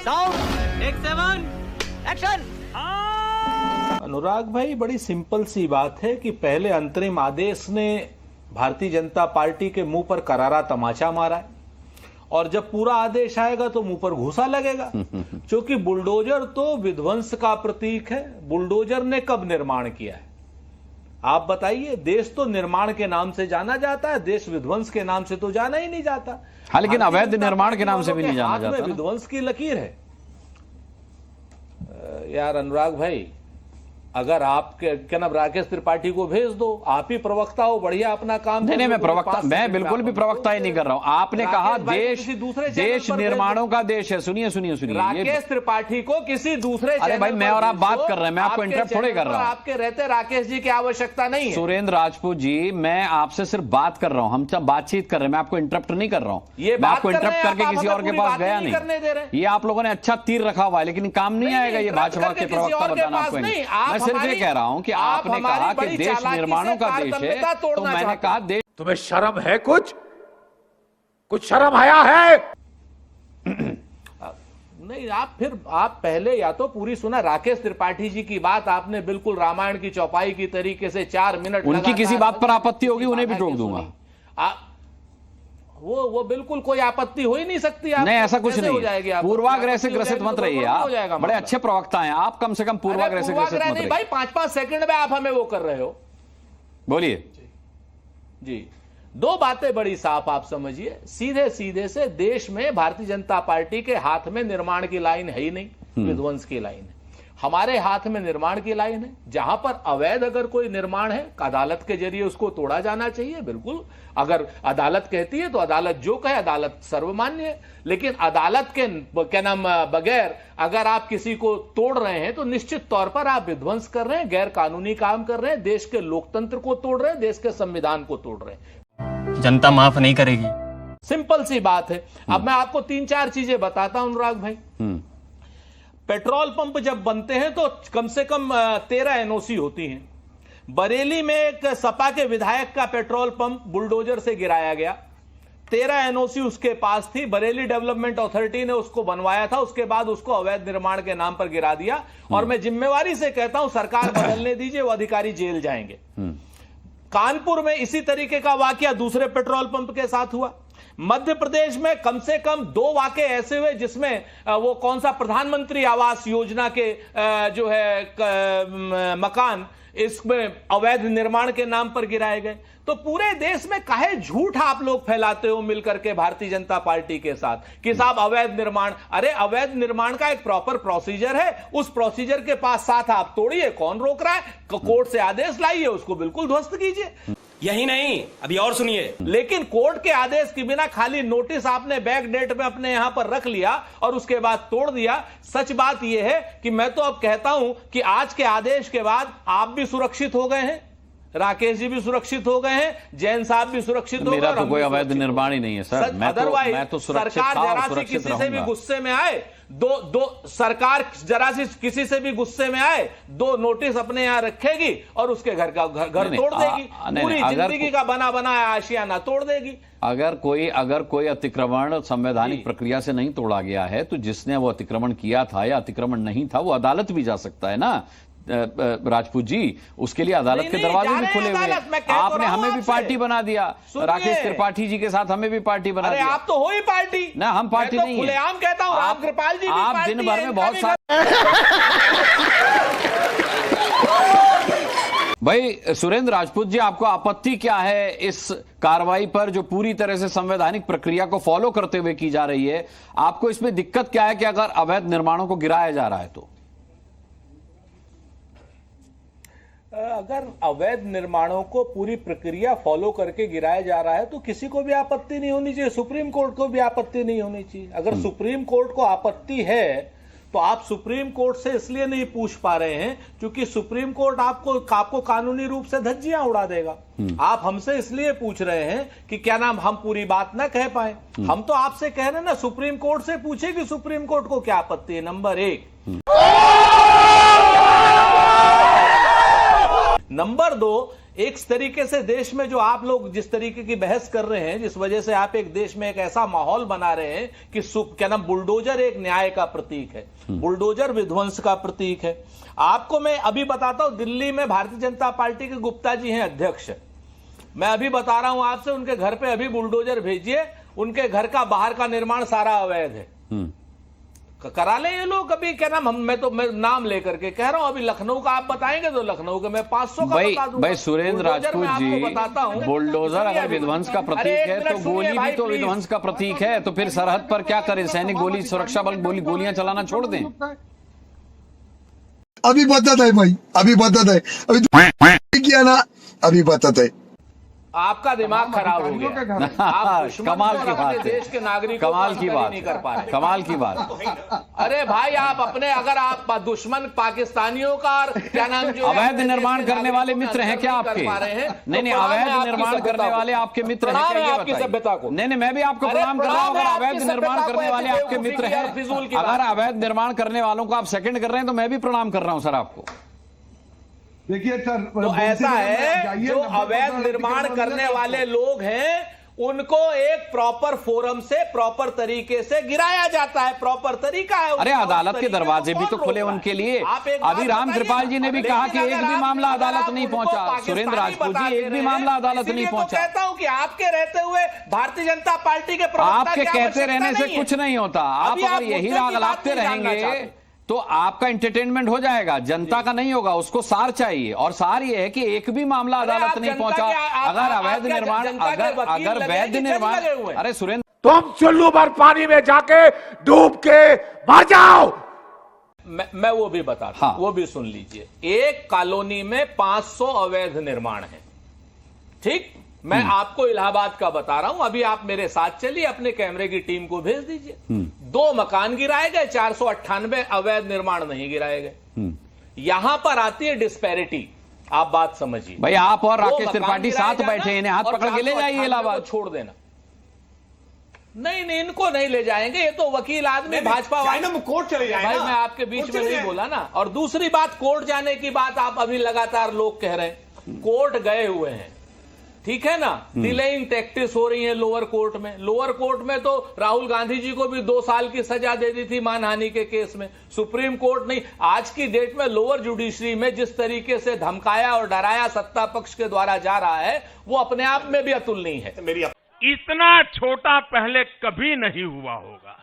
Sound take 7 action. अनुराग भाई, बड़ी simple सी बात है कि पहले अंतरिम आदेश ने भारतीय जनता पार्टी के मुंह पर करारा तमाचा मारा है और जब पूरा आदेश आएगा तो मुंह पर घूसा लगेगा। क्योंकि बुलडोजर तो विध्वंस का प्रतीक है। बुलडोजर ने कब निर्माण किया है आप बताइए? देश तो निर्माण के नाम से जाना जाता है, देश विध्वंस के नाम से तो जाना ही नहीं जाता। हाँ, लेकिन अवैध निर्माण के नाम से भी नहीं जाना जाता। विध्वंस की लकीर है यार अनुराग भाई। अगर आप क्या नाम राकेश त्रिपाठी को भेज दो, आप ही प्रवक्ता हो, बढ़िया अपना काम। नहीं, मैं बिल्कुल भी प्रवक्ता ही नहीं कर रहा हूं। आपने कहा देश निर्माणों का देश है। सुनिए राकेश त्रिपाठी को किसी दूसरे। अरे भाई, मैं और आप बात कर रहे हैं, मैं आपको इंटरप्ट थोड़े कर रहा हूं। आपके रहते राकेश जी की आवश्यकता नहीं है। सुरेंद्र राजपूत जी, मैं आपसे सिर्फ बात कर रहा हूं, हम सब बातचीत कर रहे हैं, मैं आपको इंटरप्ट नहीं कर रहा हूं। मैं आपको इंटरप्ट करके किसी और के पास गया नहीं। ये आप लोगों ने अच्छा तीर रखा हुआ है, लेकिन काम नहीं आएगा ये भाजपा के प्रवक्ता बताना आपको। सिर्फ ये कह रहा हूं कि आपने कहा कि देश निर्माणों का देश है, तो मैंने कहा देश। तुम्हें शर्म है? कुछ शर्म आया है? नहीं, आप पहले या तो पूरी सुना। राकेश त्रिपाठी जी की बात आपने बिल्कुल रामायण की चौपाई की तरीके से 4 मिनट। उनकी किसी बात पर आपत्ति होगी, उन्हें भी टोक दूंगा। वो बिल्कुल कोई आपत्ति हो ही नहीं सकती। नहीं, ऐसा कुछ नहीं। पूर्वाग्रह से ग्रसित मत रहिए आप। बड़े अच्छे प्रवक्ता हैं आप, कम से कम पूर्वाग्रह से ग्रसित मत रहिए। भाई 5-5 सेकंड में आप हमें वो कर रहे हो। बोलिए जी। 2 बातें बड़ी साफ आप समझिए। सीधे से देश में भारतीय जनता पार्टी के हाथ में निर्माण की लाइन है ही नहीं, विध्वंस की लाइन है। हमारे हाथ में निर्माण की लाइन है। जहां पर अवैध अगर कोई निर्माण है, अदालत के जरिए उसको तोड़ा जाना चाहिए। बिल्कुल, अगर अदालत कहती है तो अदालत जो कहे, अदालत सर्वमान्य है। लेकिन अदालत के क्या नाम बगैर अगर आप किसी को तोड़ रहे हैं तो निश्चित तौर पर आप विध्वंस कर रहे हैं, गैर कानूनी काम कर रहे हैं, देश के लोकतंत्र को तोड़ रहे हैं, देश के संविधान को तोड़ रहे हैं। जनता माफ नहीं करेगी। सिंपल सी बात है। अब मैं आपको 3-4 चीजें बताता हूं अनुराग भाई। पेट्रोल पंप जब बनते हैं तो कम से कम 13 एनओसी होती हैं। बरेली में एक सपा के विधायक का पेट्रोल पंप बुलडोजर से गिराया गया। 13 एनओसी उसके पास थी। बरेली डेवलपमेंट अथॉरिटी ने उसको बनवाया था, उसके बाद उसको अवैध निर्माण के नाम पर गिरा दिया। और मैं जिम्मेवारी से कहता हूं, सरकार बदलने दीजिए, वो अधिकारी जेल जाएंगे। कानपुर में इसी तरीके का वाकया दूसरे पेट्रोल पंप के साथ हुआ। मध्य प्रदेश में कम से कम 2 वाकये ऐसे हुए जिसमें वो कौन सा प्रधानमंत्री आवास योजना के जो है मकान, इसमें अवैध निर्माण के नाम पर गिराए गए। तो पूरे देश में काहे झूठ आप लोग फैलाते हो मिलकर के भारतीय जनता पार्टी के साथ कि साहब अवैध निर्माण। अरे अवैध निर्माण का एक प्रॉपर प्रोसीजर है, उस प्रोसीजर के पास साथ आप तोड़िए। कौन रोक रहा है? कोर्ट से आदेश लाइए, उसको बिल्कुल ध्वस्त कीजिए। यही नहीं, अभी और सुनिए। लेकिन कोर्ट के आदेश के बिना खाली नोटिस आपने बैक डेट में अपने यहां पर रख लिया और उसके बाद तोड़ दिया। सच बात यह है कि मैं तो अब कहता हूं कि आज के आदेश के बाद आप भी सुरक्षित हो गए हैं, राकेश जी भी सुरक्षित हो गए हैं, जैन साहब भी सुरक्षित हो गए। मेरा तो कोई अवैध निर्माण ही नहीं है सर। अदरवाइज मैं तो सुरक्षित सरकार था और जरा सी सुरक्षित किसी से भी रहूंगा। गुस्से में आए, सरकार जरा सी किसी से भी गुस्से में आए, 2 नोटिस अपने यहां रखेगी और उसके घर तोड़ देगी। पूरी जिंदगी का बना बनाया आशियाना तोड़ देगी। अगर कोई अतिक्रमण संवैधानिक प्रक्रिया से नहीं तोड़ा गया है तो जिसने वो अतिक्रमण किया था या अतिक्रमण नहीं था, वो अदालत भी जा सकता है ना राजपूत जी। उसके लिए अदालत के दरवाजे भी खुले हुए हैं। आपने हमें भी पार्टी बना दिया, राकेश त्रिपाठी जी के साथ हमें भी पार्टी बना दिया। आप तो हो ही पार्टी ना, हम पार्टी नहीं है। खुलेआम कहता हूं, राम कृपाल जी भी आप पार्टी दिन भर में बहुत सारे। भाई सुरेंद्र राजपूत जी, आपको आपत्ति क्या है इस कार्रवाई पर जो पूरी तरह से संवैधानिक प्रक्रिया को फॉलो करते हुए की जा रही है? आपको इसमें दिक्कत क्या है कि अगर अवैध निर्माणों को गिराया जा रहा है तो? अगर अवैध निर्माणों को पूरी प्रक्रिया फॉलो करके गिराया जा रहा है तो किसी को भी आपत्ति नहीं होनी चाहिए। सुप्रीम कोर्ट को भी आपत्ति नहीं होनी चाहिए। अगर सुप्रीम कोर्ट को आपत्ति है तो आप सुप्रीम कोर्ट से इसलिए नहीं पूछ पा रहे हैं क्योंकि सुप्रीम कोर्ट आपको कानूनी रूप से धज्जियां उड़ा देगा। आप हमसे इसलिए पूछ रहे हैं कि क्या नाम हम पूरी बात ना कह पाए। हम तो आपसे कह रहे हैं ना, सुप्रीम कोर्ट से पूछे कि सुप्रीम कोर्ट को क्या आपत्ति है। नंबर 1, नंबर 2, एक तरीके से देश में जो आप लोग जिस तरीके की बहस कर रहे हैं, जिस वजह से आप एक देश में एक ऐसा माहौल बना रहे हैं कि क्या नाम, बुलडोजर एक न्याय का प्रतीक है, बुलडोजर विध्वंस का प्रतीक है। आपको मैं अभी बताता हूं, दिल्ली में भारतीय जनता पार्टी के गुप्ता जी हैं अध्यक्ष, मैं अभी बता रहा हूं आपसे, उनके घर पे अभी बुलडोजर भेजिए, उनके घर का बाहर का निर्माण सारा अवैध है। करा ले ये लोग अभी, क्या नाम, मैं नाम लेकर के कह रहा हूं, अभी लखनऊ का आप बताएंगे तो लखनऊ के मैं 500 का बता दूंगा। भाई सुरेंद्र राजपूत जी, बुलडोजर अगर विध्वंस का प्रतीक है तो गोली भी तो विध्वंस का प्रतीक है, तो फिर सरहद पर क्या करें, सैनिक गोली, सुरक्षा बल गोलियां चलाना छोड़ दें? अभी बता है भाई, अभी बता है, अभी किया ना, अभी बता है। आपका दिमाग खराब हो गया। आप कमाल की बात है, देश के नागरिकों कमाल की बात नहीं कर पा रहे, कमाल की बात। अरे भाई आप अपने, अगर आप दुश्मन पाकिस्तानियों का क्या नाम, जो अवैध निर्माण करने वाले मित्र हैं क्या आपके? नहीं, अवैध निर्माण करने वाले आपके मित्र हैं क्या? आपकी सभ्यता को नहीं, मैं भी आपको प्रणाम कर रहा हूँ। अगर अवैध निर्माण करने वाले आपके मित्र हैं, अगर अवैध निर्माण करने वालों को आप सेकंड कर रहे हैं तो मैं भी प्रणाम कर रहा हूँ सर आपको। देखिए सर, तो ऐसा है, जो अवैध निर्माण करने वाले लोग हैं उनको एक प्रॉपर फोरम से, प्रॉपर तरीके से गिराया जाता है, प्रॉपर तरीका है। अरे अदालत के दरवाजे भी तो खुले उनके लिए। अभी राम कृपाल जी ने भी कहा कि एक भी मामला अदालत नहीं पहुंचा। सुरेंद्र राजपूत जी, एक भी मामला अदालत नहीं पहुंचा। कहता हूं कि आपके रहते हुए भारतीय जनता पार्टी के आपके कहते रहने से कुछ नहीं होता। आप अगर यही राग लाते रहेंगे तो आपका एंटरटेनमेट हो जाएगा, जनता का नहीं होगा। उसको सार चाहिए, और सार ये है कि एक भी मामला अदालत नहीं पहुंचा। अगर अवैध निर्माण, अगर वैध निर्माण, अरे सुरेंद्र, तुम चुल्लू भर पानी में जाके डूब के मर जाओ। मैं वो भी बताता हूं, वो भी सुन लीजिए। एक कॉलोनी में 500 अवैध निर्माण है, ठीक। मैं आपको इलाहाबाद का बता रहा हूं, अभी आप मेरे साथ चलिए, अपने कैमरे की टीम को भेज दीजिए। 2 मकान गिराए गए, 498 अवैध निर्माण नहीं गिराए गए। यहां पर आती है डिस्पैरिटी, आप बात समझिए। भाई आप और राकेश त्रिपाठी साथ बैठे हैं, इन्हें हाथ पकड़ के ले जाइए इलाहाबाद, छोड़ देना। नहीं, इनको नहीं ले जाएंगे, ये तो वकील आदमी, भाजपा वाले, कोर्ट चले जाएंगे। भाई मैं आपके बीच में नहीं बोला ना। और दूसरी बात, कोर्ट जाने की बात आप अभी लगातार लोग कह रहे हैं, कोर्ट गए हुए हैं, ठीक है ना। डिलेइंग टैक्टिस हो रही है लोअर कोर्ट में। लोअर कोर्ट में तो राहुल गांधी जी को भी 2 साल की सजा दे दी थी मानहानि के केस में, सुप्रीम कोर्ट नहीं। आज की डेट में लोअर जुडिशरी में जिस तरीके से धमकाया और डराया सत्ता पक्ष के द्वारा जा रहा है, वो अपने आप में भी अतुलनीय है। इतना छोटा पहले कभी नहीं हुआ होगा।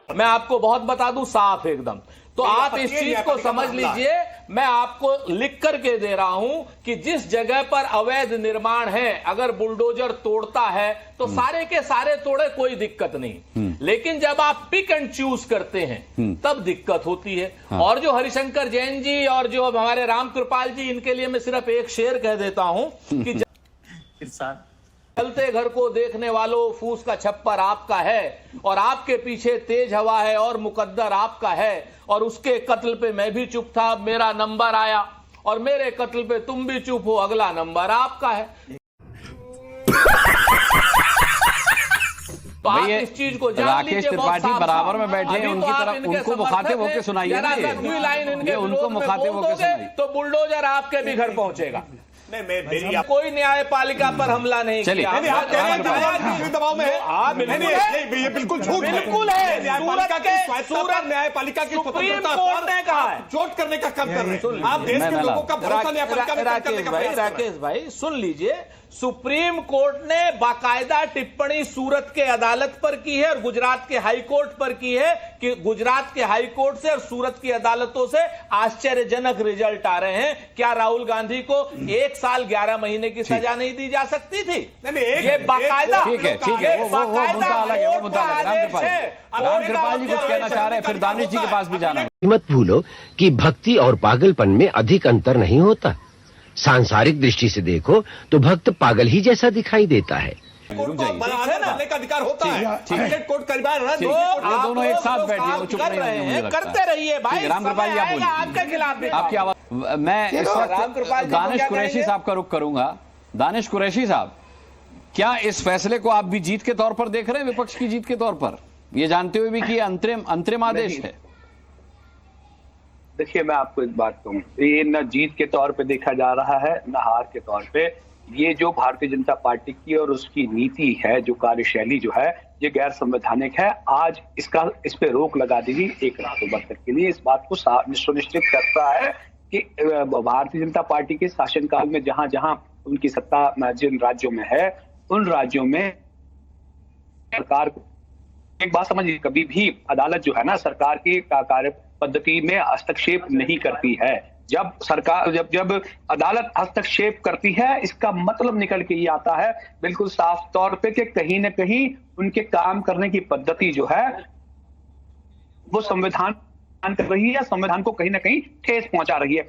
मैं आपको बहुत बता दूं, साफ एकदम। तो आप इस चीज को समझ लीजिए, मैं आपको लिख करके दे रहा हूं कि जिस जगह पर अवैध निर्माण है, अगर बुलडोजर तोड़ता है तो सारे के सारे तोड़े, कोई दिक्कत नहीं। लेकिन जब आप पिक एंड चूज करते हैं तब दिक्कत होती है। और जो हरिशंकर जैन जी और जो हमारे राम कृपाल जी, इनके लिए मैं सिर्फ एक शेर कह देता हूं कि चलते घर को देखने वालों, फूस का छप्पर आपका है और आपके पीछे तेज हवा है और मुकद्दर आपका है। और उसके कत्ल पे मैं भी चुप था, मेरा नंबर आया, और मेरे कत्ल पे तुम भी चुप हो, अगला नंबर आपका है। तो आप इस चीज को जान लीजिए। राकेश त्रिपाठी बराबर में बैठे हैं, उनकी तरफ उनको मुखातिब होकर सुनाइए, उनको मुखातिब होकर सुनाइए, तो बुलडोजर आपके भी घर पहुंचेगा। नहीं, कोई न्यायपालिका पर हमला नहीं किया। दबाव में ये बिल्कुल झूठ है। बिल्कुल है। न्यायपालिका की सुप्रीम कोर्ट ने कहा है, चोट करने का काम कर रहे हैं आप। देश के लोगों का भरोसा न्यायपालिका में करने का प्रयास कर रहे हैं। राकेश भाई सुन लीजिए, सुप्रीम कोर्ट ने बाकायदा टिप्पणी सूरत के अदालत पर की है और गुजरात के हाई कोर्ट पर की है कि गुजरात के हाई कोर्ट से और सूरत की अदालतों से आश्चर्यजनक रिजल्ट आ रहे हैं। क्या राहुल गांधी को 1 साल 11 महीने की सजा नहीं दी जा सकती थी? ये बाकायदा, ठीक है, वो मुद्दा अलग है, वो मुद्दा अलग है। राम कृपाल जी कुछ कहना चाह रहे हैं, फिर दानिश जी के पास भी जाना है। मत भूलो कि भक्ति और पागलपन में अधिक अंतर नहीं होता। सांसारिक दृष्टि से देखो तो भक्त पागल ही जैसा दिखाई देता है। बनाने का अधिकार होता है। कोर्ट दोनों एक साथ बैठे हैं, चुप नहीं करते रहिए भाई। राम कृपाल जी आप बोलिए, आपके खिलाफ आपकी आवाज। मैं इस वक्त दानिश कुरैशी साहब का रुख करूंगा। दानिश कुरैशी साहब, क्या इस फैसले को आप भी जीत के तौर पर देख रहे हैं, विपक्ष की जीत के तौर पर, ये जानते हुए भी कि अंतरिम आदेश है? देखिए, मैं आपको एक बात कहूँ, ये न जीत के तौर पे देखा जा रहा है न हार के तौर पे। ये जो भारतीय जनता पार्टी की और उसकी नीति है, जो कार्यशैली जो है, ये गैर संवैधानिक है। आज इस पे रोक लगा दी गई 1 अक्टूबर तक के लिए। इस बात को सुनिश्चित करता है कि भारतीय जनता पार्टी के शासनकाल में जहां जहां उनकी सत्ता जिन राज्यों में है, उन राज्यों में सरकार को एक बात समझिए, कभी भी अदालत जो है ना, सरकार की कार्य पद्धति में हस्तक्षेप नहीं करती है। जब सरकार जब अदालत हस्तक्षेप करती है, इसका मतलब निकल के ये आता है बिल्कुल साफ तौर पे कि कहीं न कहीं उनके काम करने की पद्धति जो है वो संविधान कर रही है, संविधान को कहीं ना कहीं ठेस पहुंचा रही है।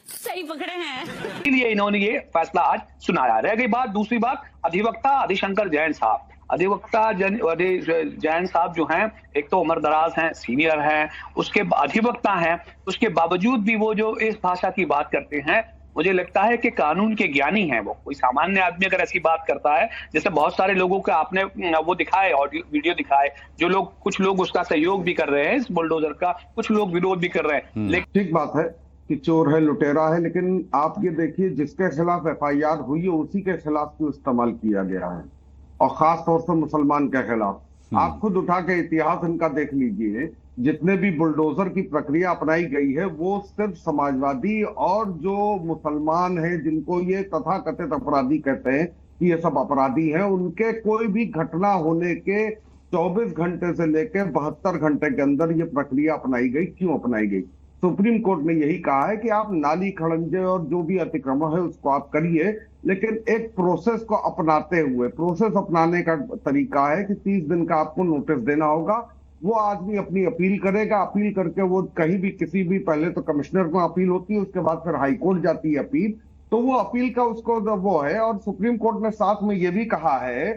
सही पकड़े हैं, इसलिए इन्होंने ये फैसला आज सुनाया। रह गई बात, दूसरी बात, अधिवक्ता आदिशंकर जैन साहब। अधिवक्ता जैन साहब जो हैं, एक तो उम्र दराज हैं, सीनियर हैं, उसके अधिवक्ता हैं, उसके बावजूद भी वो जो इस भाषा की बात करते हैं, मुझे लगता है कि कानून के ज्ञानी हैं वो। कोई सामान्य आदमी अगर ऐसी बात करता है, जैसे बहुत सारे लोगों का आपने वो दिखाए, ऑडियो वीडियो दिखाए, जो लोग, कुछ लोग उसका सहयोग भी कर रहे हैं इस बुलडोजर का, कुछ लोग विरोध भी कर रहे हैं। लेकिन ठीक बात है कि चोर है, लुटेरा है, लेकिन आप ये देखिए जिसके खिलाफ FIR हुई है उसी के खिलाफ क्यों इस्तेमाल किया गया है, और खास तौर से मुसलमान के खिलाफ। आप खुद उठा के इतिहास इनका देख लीजिए, जितने भी बुलडोजर की प्रक्रिया अपनाई गई है वो सिर्फ समाजवादी और जो मुसलमान हैं, जिनको ये तथाकथित अपराधी कहते हैं कि ये सब अपराधी हैं, उनके कोई भी घटना होने के 24 घंटे से लेकर 72 घंटे के अंदर ये प्रक्रिया अपनाई गई। क्यों अपनाई गई? सुप्रीम कोर्ट ने यही कहा है कि आप नाली खड़ंजे और जो भी अतिक्रमण है उसको आप करिए, लेकिन एक प्रोसेस को अपनाते हुए, प्रोसेस अपनाने का तरीका है कि 30 दिन का आपको नोटिस देना होगा। वो आदमी अपनी अपील करेगा, अपील करके वो कहीं भी किसी भी, पहले तो कमिश्नर को अपील होती है, उसके बाद फिर हाईकोर्ट जाती है अपील, तो वो अपील का उसको वो है। और सुप्रीम कोर्ट ने साथ में ये भी कहा है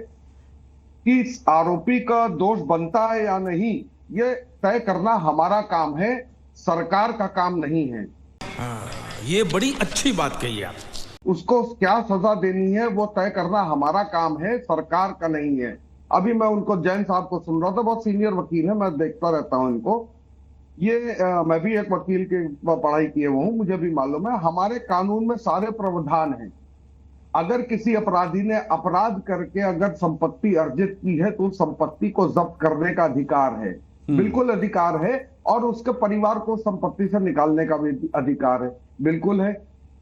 कि आरोपी का दोष बनता है या नहीं, ये तय करना हमारा काम है, सरकार का काम नहीं है। ये बड़ी अच्छी बात कही आप। उसको क्या सजा देनी है वो तय करना हमारा काम है, सरकार का नहीं है। अभी मैं उनको, जैन साहब को सुन रहा था, बहुत सीनियर वकील है, मैं देखता रहता हूं इनको। ये मैं भी एक वकील की पढ़ाई किए हुआ हूं, मुझे भी मालूम है हमारे कानून में सारे प्रावधान हैं। अगर किसी अपराधी ने अपराध करके अगर संपत्ति अर्जित की है तो उस संपत्ति को जब्त करने का अधिकार है, बिल्कुल अधिकार है, और उसके परिवार को संपत्ति से निकालने का भी अधिकार है, बिल्कुल है।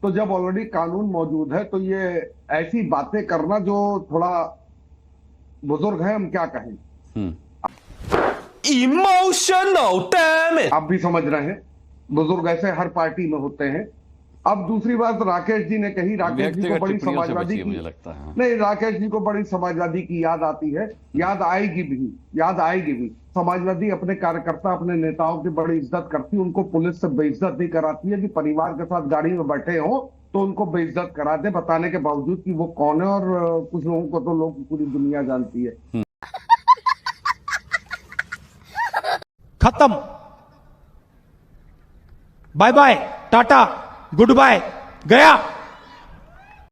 तो जब ऑलरेडी कानून मौजूद है तो ये ऐसी बातें करना जो थोड़ा बुजुर्ग है, हम क्या कहें। इमोशनल डैमेज, आप भी समझ रहे हैं, बुजुर्ग ऐसे हर पार्टी में होते हैं। अब दूसरी बात राकेश जी ने कही, राकेश जी को बड़ी समाजवादी की, मुझे लगता है नहीं, राकेश जी को बड़ी समाजवादी की याद आती है, याद आएगी भी। समाजवादी अपने कार्यकर्ता, अपने नेताओं की बड़ी इज्जत करती है, उनको पुलिस से बेइज्जत नहीं कराती है कि परिवार के साथ गाड़ी में बैठे हो तो उनको बेइज्जत करा दे, बताने के बावजूद कि वो कौन है। और कुछ लोगों को तो लोग, पूरी दुनिया जानती है। खत्म, बाय बाय, टाटा, गुड बाय, गया।